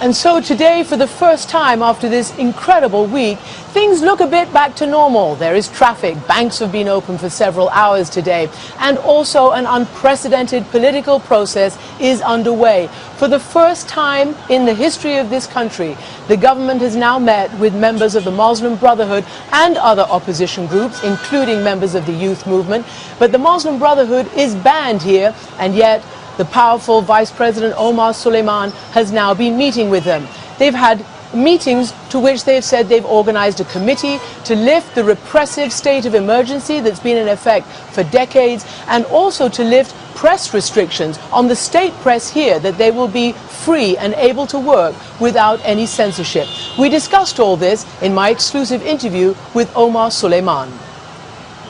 And so today, for the first time after this incredible week, things look a bit back to normal. There is traffic, banks have been open for several hours today, and also an unprecedented political process is underway. For the first time in the history of this country, the government has now met with members of the Muslim Brotherhood and other opposition groups, including members of the youth movement. But the Muslim Brotherhood is banned here, and yet the powerful Vice President Omar Süleyman has now been meeting with them. They've had meetings to which they've said they've organized a committee to lift the repressive state of emergency that's been in effect for decades, and also to lift press restrictions on the state press here, that they will be free and able to work without any censorship. We discussed all this in my exclusive interview with Omar Süleyman.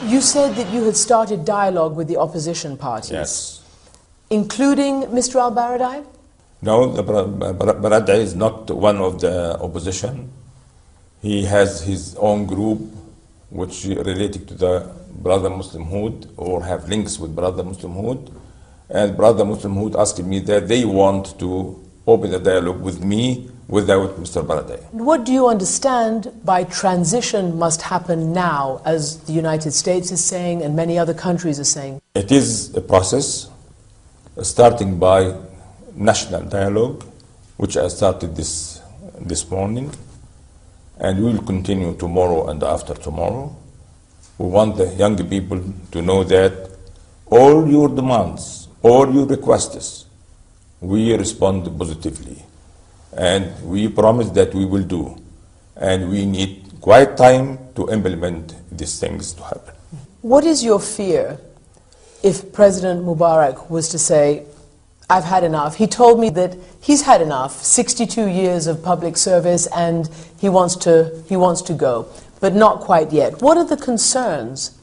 You said that you had started dialogue with the opposition parties. Yes. Including Mr. al-Baradei? No, Baradei is not one of the opposition. He has his own group which related to the Brother Muslimhood or have links with Brother Muslimhood. And Brother Muslimhood asked me that they want to open a dialogue with me without Mr. Baradei. What do you understand by transition must happen now, as the United States is saying and many other countries are saying? It is a process, starting by national dialogue, which I started this morning, and we will continue tomorrow and after tomorrow. We want the young people to know that all your demands, all your requests, we respond positively, and we promise that we will do, and we need quite time to implement these things to happen. What is your fear if President Mubarak was to say, I've had enough? He told me that he's had enough, 62 years of public service, and he wants to go, but not quite yet. What are the concerns?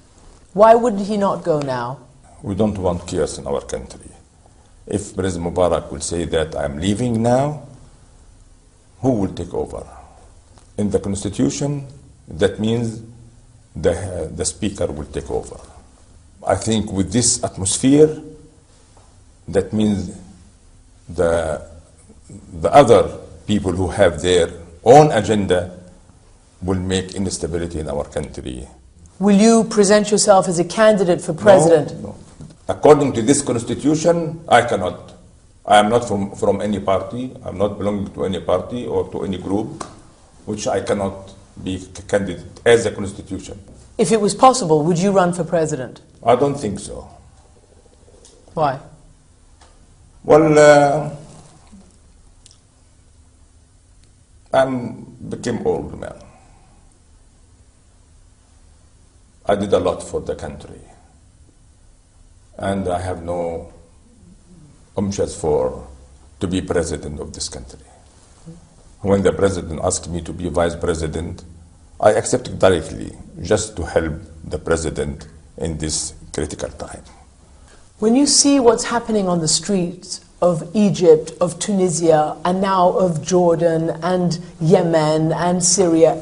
Why wouldn't he not go now? We don't want chaos in our country. If President Mubarak will say that I'm leaving now, who will take over? In the Constitution, that means the Speaker will take over. I think with this atmosphere, that means the other people who have their own agenda will make instability in our country. Will you present yourself as a candidate for president? No. According to this constitution, I cannot. I am not from any party. I'm not belonging to any party or to any group, which I cannot be a candidate as a constitution. If it was possible, would you run for president? I don't think so. Why? Well, became old man. I did a lot for the country, and I have no umptions to be president of this country. When the president asked me to be vice president, I accepted directly, just to help the president in this critical time. When you see what's happening on the streets of Egypt, of Tunisia, and now of Jordan and Yemen and Syria,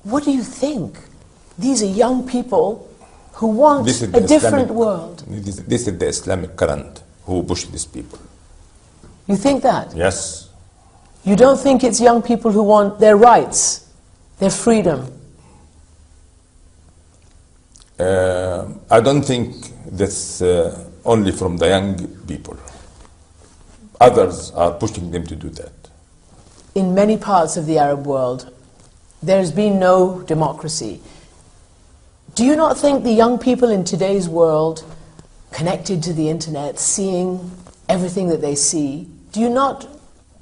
what do you think? These are young people who want a different world. This is the Islamic current who push these people. You think that? Yes. You don't think it's young people who want their rights, their freedom? I don't think that's only from the young people. Others are pushing them to do that. In many parts of the Arab world, there's been no democracy. Do you not think the young people in today's world, connected to the internet, seeing everything that they see, do you not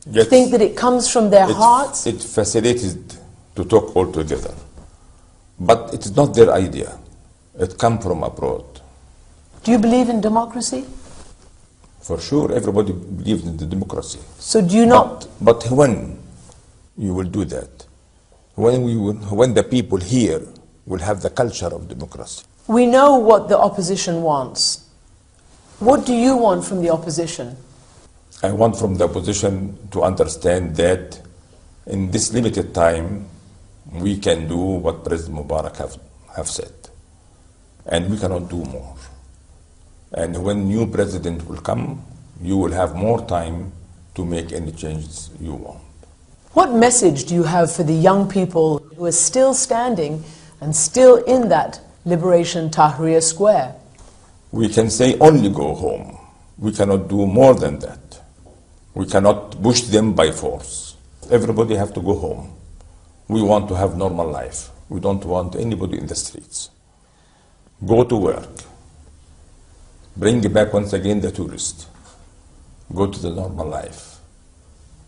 think that it comes from their hearts? It facilitates to talk all together. But it's not their idea. It comes from abroad. Do you believe in democracy? For sure, everybody believes in the democracy. So do you not? But when you will do that? When the people here will have the culture of democracy. We know what the opposition wants. What do you want from the opposition? I want from the opposition to understand that in this limited time, we can do what President Mubarak have said. And we cannot do more. And when new president will come, you will have more time to make any changes you want. What message do you have for the young people who are still standing and still in that Liberation Tahrir Square? We can say only go home. We cannot do more than that. We cannot push them by force. Everybody have to go home. We want to have normal life. We don't want anybody in the streets. Go to work. Bring back once again the tourists. Go to the normal life.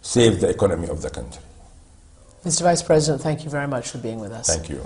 Save the economy of the country. Mr. Vice President, thank you very much for being with us. Thank you.